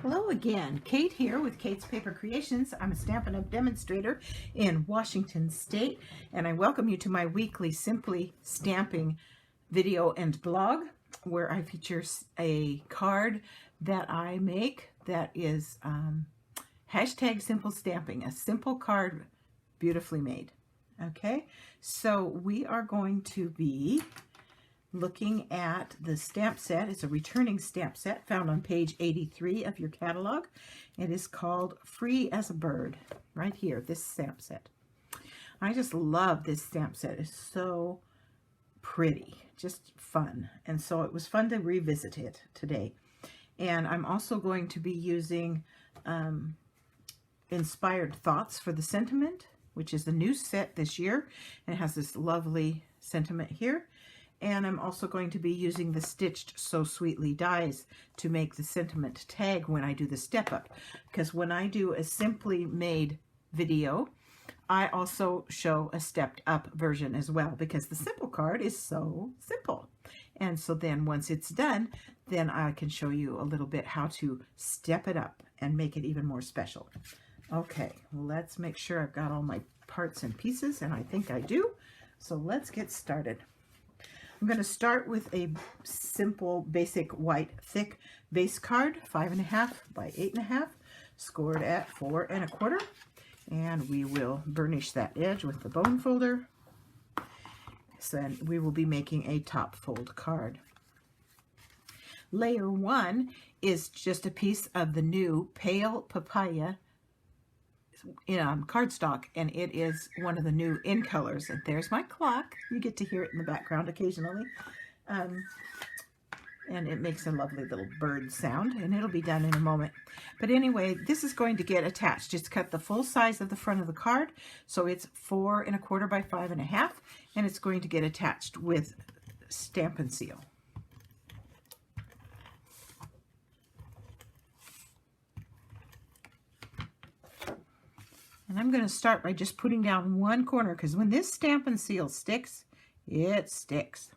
Hello again, Kate here with Kate's Paper Creations. I'm a Stampin' Up! Demonstrator in Washington State, and I welcome you to my weekly Simply Stamping video and blog, where I feature a card that I make that is hashtag simple stamping, a simple card beautifully made. Okay, so we are going to be looking at the stamp set. It's a returning stamp set found on page 83 of your catalog. It is called Free as a Bird, right here, this stamp set. I just love this stamp set. It's so pretty, just fun. And so it was fun to revisit it today. And I'm also going to be using Inspired Thoughts for the Sentiment, which is the new set this year. And it has this lovely sentiment here. And I'm also going to be using the Stitched So Sweetly dies to make the sentiment tag when I do the step up. Because when I do a simply made video, I also show a stepped up version as well, because the simple card is so simple. And so then once it's done, then I can show you a little bit how to step it up and make it even more special. Okay, let's make sure I've got all my parts and pieces, and I think I do. So let's get started. I'm going to start with a simple, basic white, thick base card, 5.5 by 8.5, scored at 4 1/4. And we will burnish that edge with the bone folder. So then we will be making a top fold card. Layer 1 is just a piece of the new Pale Papaya cardstock, and it is one of the new in colors. And there's my clock. You get to hear it in the background occasionally. And it makes a lovely little bird sound, and it'll be done in a moment. But anyway, this is going to get attached. Just cut the full size of the front of the card, so it's 4 1/4 by 5.5, and it's going to get attached with Stampin' Seal. And I'm going to start by just putting down one corner, because when this Stampin' Seal sticks, it sticks.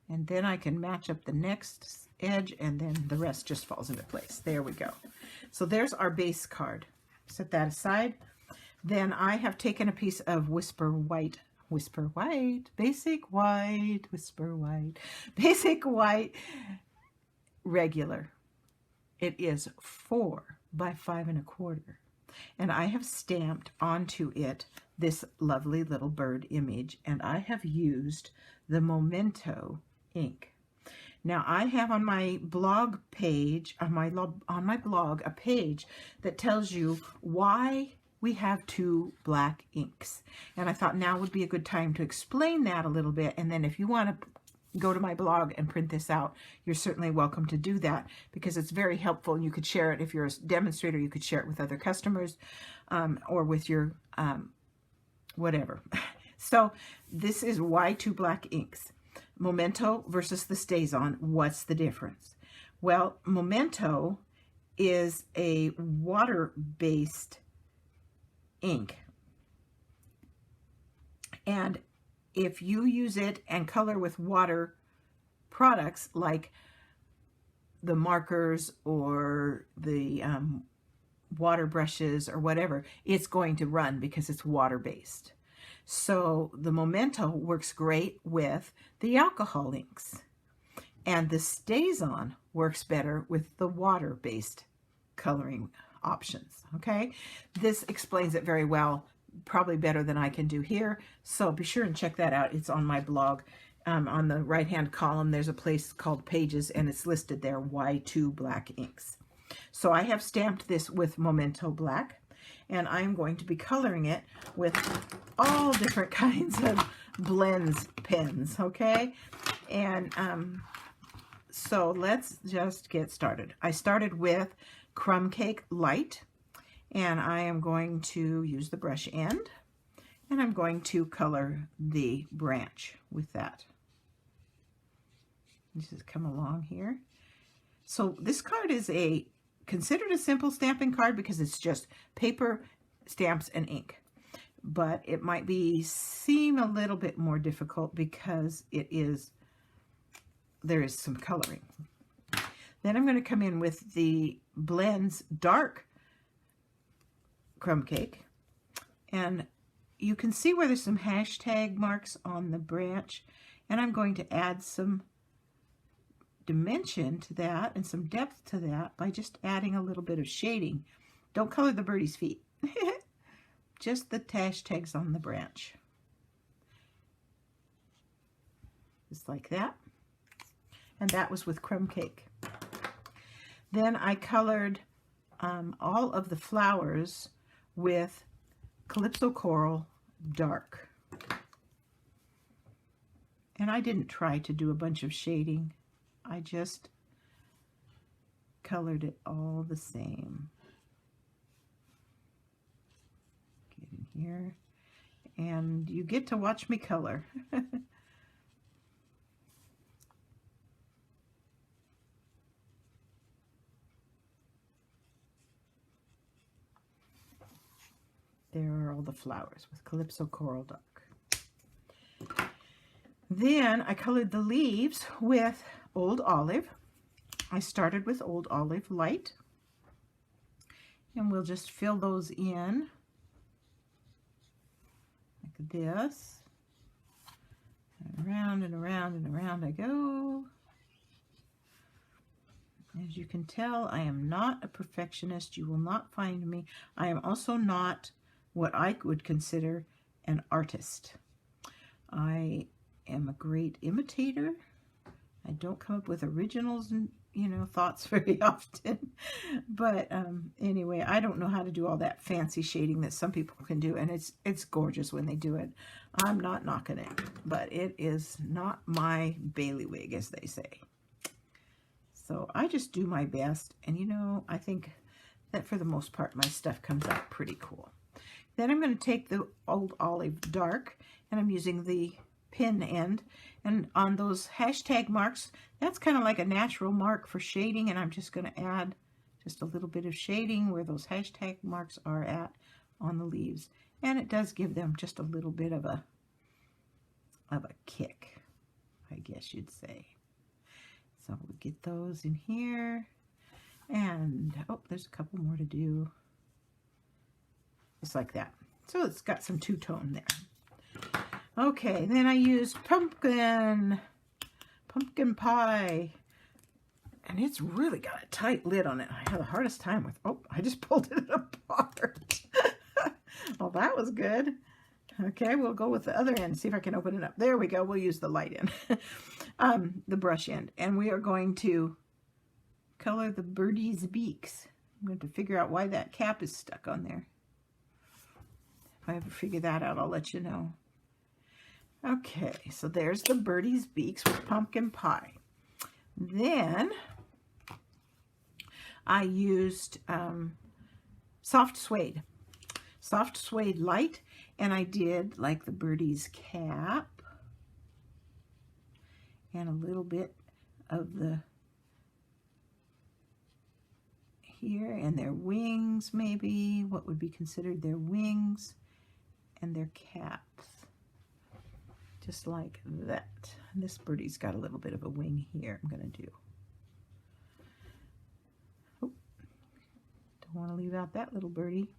And then I can match up the next edge, and then the rest just falls into place. There we go. So there's our base card. Set that aside. Then I have taken a piece of Whisper White, Basic White, Whisper White, Basic White regular. It is 4 by 5 1/4. And I have stamped onto it this lovely little bird image, and I have used the Memento ink. Now I have on my blog page, on my blog, a page that tells you why we have 2 black inks. And I thought now would be a good time to explain that a little bit, and then if you want to go to my blog and print this out, you're certainly welcome to do that, because it's very helpful, and you could share it. If you're a demonstrator, you could share it with other customers or with your whatever. So this is why 2 black inks. Memento versus the StazOn. What's the difference? Well, Memento is a water-based ink, and if you use it and color with water products like the markers or the water brushes or whatever, it's going to run because it's water-based. So the Memento works great with the alcohol inks, and the StazOn works better with the water-based coloring options. Okay, this explains it very well, probably better than I can do here. So be sure and check that out. It's on my blog. On the right hand column there's a place called Pages, and it's listed there, why 2 black inks. So I have stamped this with Memento Black, and I'm going to be coloring it with all different kinds of blends pens. Okay, and so let's just get started. I started with Crumb Cake Light, and I am going to use the brush end, and I'm going to color the branch with that. Just come along here. So this card is considered a simple stamping card because it's just paper, stamps, and ink. But it might seem a little bit more difficult because there is some coloring. Then I'm going to come in with the Blends dark crumb cake. And you can see where there's some hashtag marks on the branch, and I'm going to add some dimension to that and some depth to that by just adding a little bit of shading. Don't color the birdie's feet. Just the hashtags on the branch. Just like that. And that was with crumb cake. Then I colored all of the flowers with Calypso Coral Dark. And I didn't try to do a bunch of shading. I just colored it all the same. Get in here. And you get to watch me color. There are all the flowers with Calypso Coral Dark. Then I colored the leaves with Old Olive. I started with Old Olive Light. And we'll just fill those in like this. And around and around and around I go. As you can tell, I am not a perfectionist. You will not find me. I am also not what I would consider an artist. I am a great imitator. I don't come up with originals and thoughts very often. But anyway, I don't know how to do all that fancy shading that some people can do, and it's gorgeous when they do it. I'm not knocking it, but it is not my bailiwick, as they say. So I just do my best, and I think that for the most part my stuff comes out pretty cool. Then I'm going to take the Old Olive Dark, and I'm using the pin end, and on those hashtag marks, that's kind of like a natural mark for shading, and I'm just going to add just a little bit of shading where those hashtag marks are at on the leaves, and it does give them just a little bit of a kick, I guess you'd say. So we'll get those in here, and oh, there's a couple more to do. Just like that. So it's got some two-tone there. Okay, then I used pumpkin pie. And it's really got a tight lid on it. I had the hardest time with, oh, I just pulled it apart. Well, that was good. Okay, we'll go with the other end, see if I can open it up. There we go. We'll use the light end, the brush end. And we are going to color the birdie's beaks. I'm going to figure out why that cap is stuck on there. If I ever figure that out, I'll let you know. Okay, so there's the birdie's beaks with pumpkin pie. Then I used soft suede light, and I did like the birdie's cap and a little bit of the here and their wings, maybe what would be considered their wings and their caps, just like that. And this birdie's got a little bit of a wing here. I'm going to do. Oh, don't want to leave out that little birdie.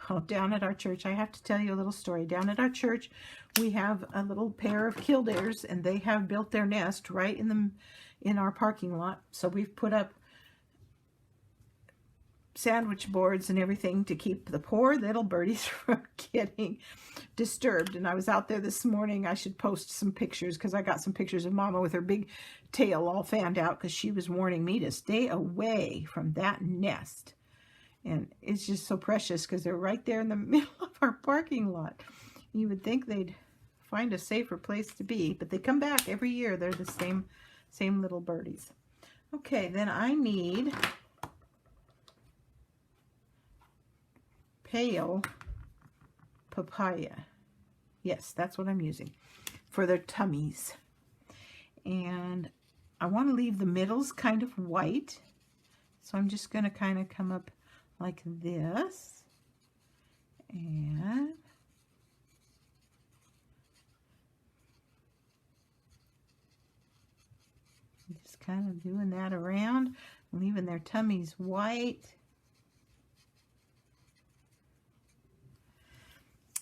Oh, down at our church, I have to tell you a little story. Down at our church, we have a little pair of kildares, and they have built their nest right in our parking lot. So we've put up sandwich boards and everything to keep the poor little birdies from getting disturbed. And I was out there this morning. I should post some pictures because I got some pictures of Mama with her big tail all fanned out because she was warning me to stay away from that nest. And it's just so precious because they're right there in the middle of our parking lot. You would think they'd find a safer place to be, but they come back every year. They're the same little birdies. Okay, then I need pale papaya. Yes, that's what I'm using for their tummies. And I want to leave the middles kind of white. So I'm just going to kind of come up like this. And just kind of doing that around. leaving their tummies white.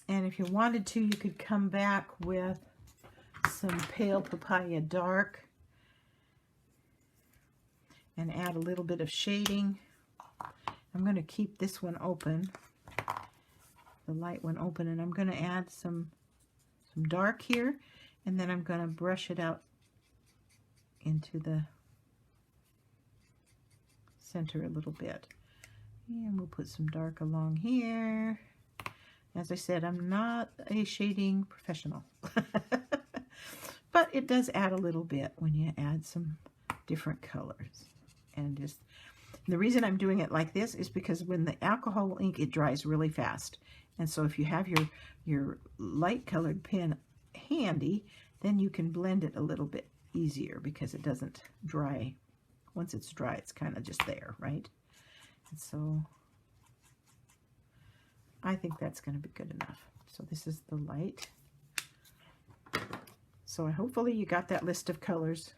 And if you wanted to, you could come back with some Pale Papaya Dark and add a little bit of shading. I'm going to keep this one open, the light one open, and I'm going to add some dark here, and then I'm going to brush it out into the center a little bit. And we'll put some dark along here. As I said, I'm not a shading professional, but it does add a little bit when you add some different colors. And just the reason I'm doing it like this is because when the alcohol ink, it dries really fast. And so if you have your light colored pen handy, then you can blend it a little bit easier because it doesn't dry. Once it's dry, it's kind of just there, right? And so I think that's going to be good enough. So this is the light. So hopefully you got that list of colors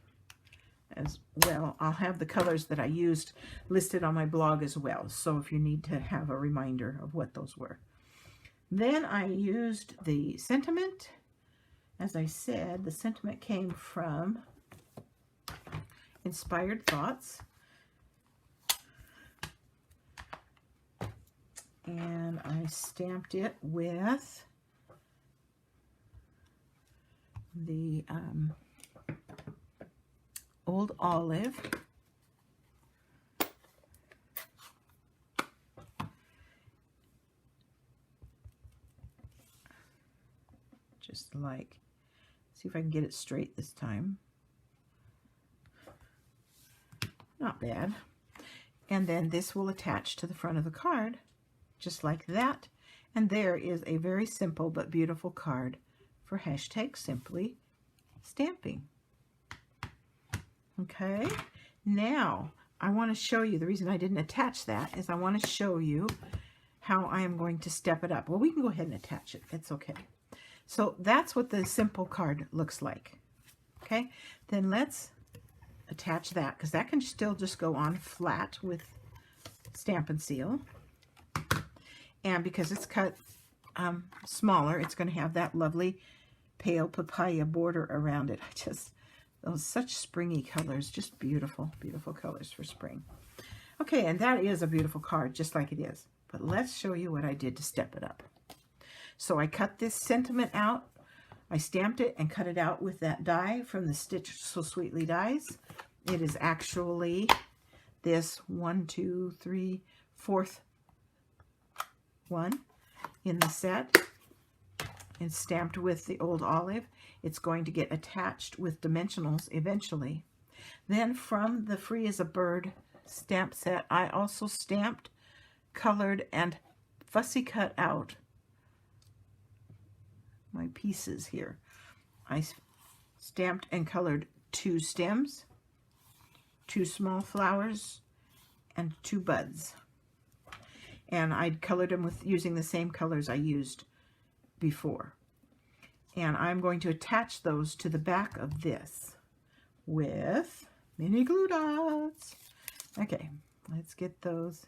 as well. I'll have the colors that I used listed on my blog as well. So if you need to have a reminder of what those were. Then I used the sentiment. As I said, the sentiment came from Inspired Thoughts. And I stamped it with the Old Olive. Just like, see if I can get it straight this time. Not bad. And then this will attach to the front of the card, just like that. And there is a very simple but beautiful card for #Simply Stamping. Okay, now I want to show you, the reason I didn't attach that is I want to show you how I am going to step it up. Well, we can go ahead and attach it. It's okay. So that's what the simple card looks like. Okay, then let's attach that, because that can still just go on flat with Stampin' Seal. And because it's cut smaller, it's going to have that lovely Pale Papaya border around it. Those such springy colors, just beautiful, beautiful colors for spring. Okay, and that is a beautiful card, just like it is. But let's show you what I did to step it up. So I cut this sentiment out. I stamped it and cut it out with that die from the Stitch So Sweetly dies. It is actually this 1, 2, 3, 4th one in the set. It's stamped with the Old Olive. It's going to get attached with dimensionals eventually. Then from the Free as a Bird stamp set, I also stamped, colored, and fussy cut out my pieces here. I stamped and colored 2 stems, 2 small flowers, and 2 buds. And I colored them with using the same colors I used before. And I'm going to attach those to the back of this with mini glue dots. Okay, let's get those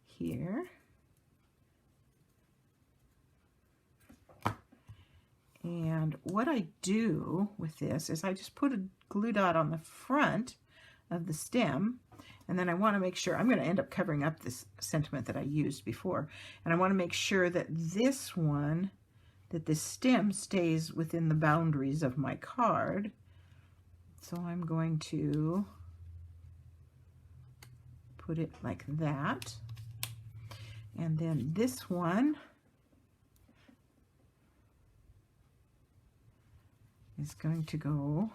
here. And what I do with this is I just put a glue dot on the front of the stem, and then I want to make sure, I'm going to end up covering up this sentiment that I used before, and I want to make sure that this one, that this stem stays within the boundaries of my card. So I'm going to put it like that. And then this one is going to go,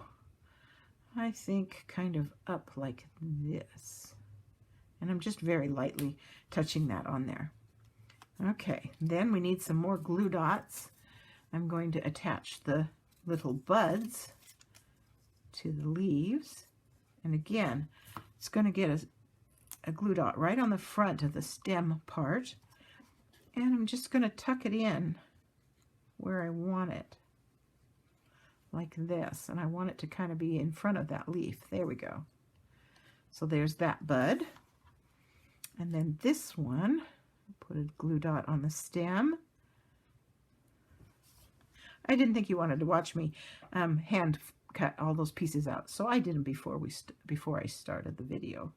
I think, kind of up like this. And I'm just very lightly touching that on there. Okay, then we need some more glue dots. I'm going to attach the little buds to the leaves. And again, it's going to get a glue dot right on the front of the stem part. And I'm just going to tuck it in where I want it, like this. And I want it to kind of be in front of that leaf. There we go. So there's that bud. And then this one, put a glue dot on the stem. I didn't think you wanted to watch me hand cut all those pieces out, so I didn't before I started the video.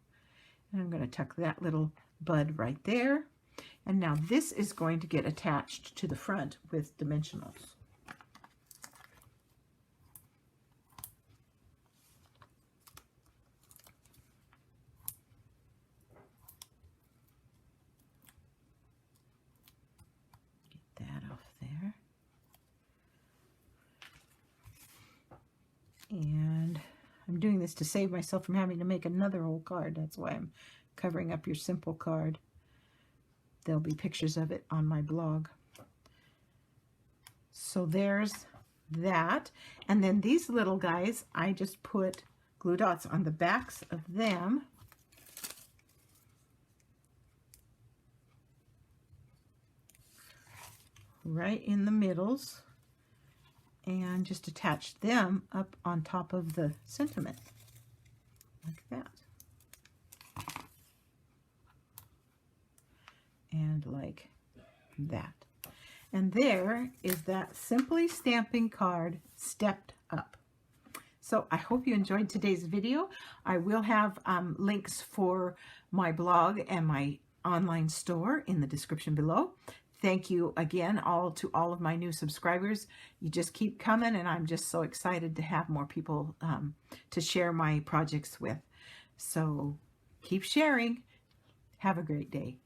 And I'm going to tuck that little bud right there. And now this is going to get attached to the front with dimensionals. Get that off there. And I'm doing this to save myself from having to make another whole card. That's why I'm covering up your simple card. There'll be pictures of it on my blog. So there's that. And then these little guys, I just put glue dots on the backs of them. Right in the middles. And just attach them up on top of the sentiment. Like that. And like that. And there is that Simply Stamping card stepped up. So I hope you enjoyed today's video. I will have links for my blog and my online store in the description below. Thank you again to all of my new subscribers. You just keep coming, and I'm just so excited to have more people to share my projects with. So keep sharing. Have a great day.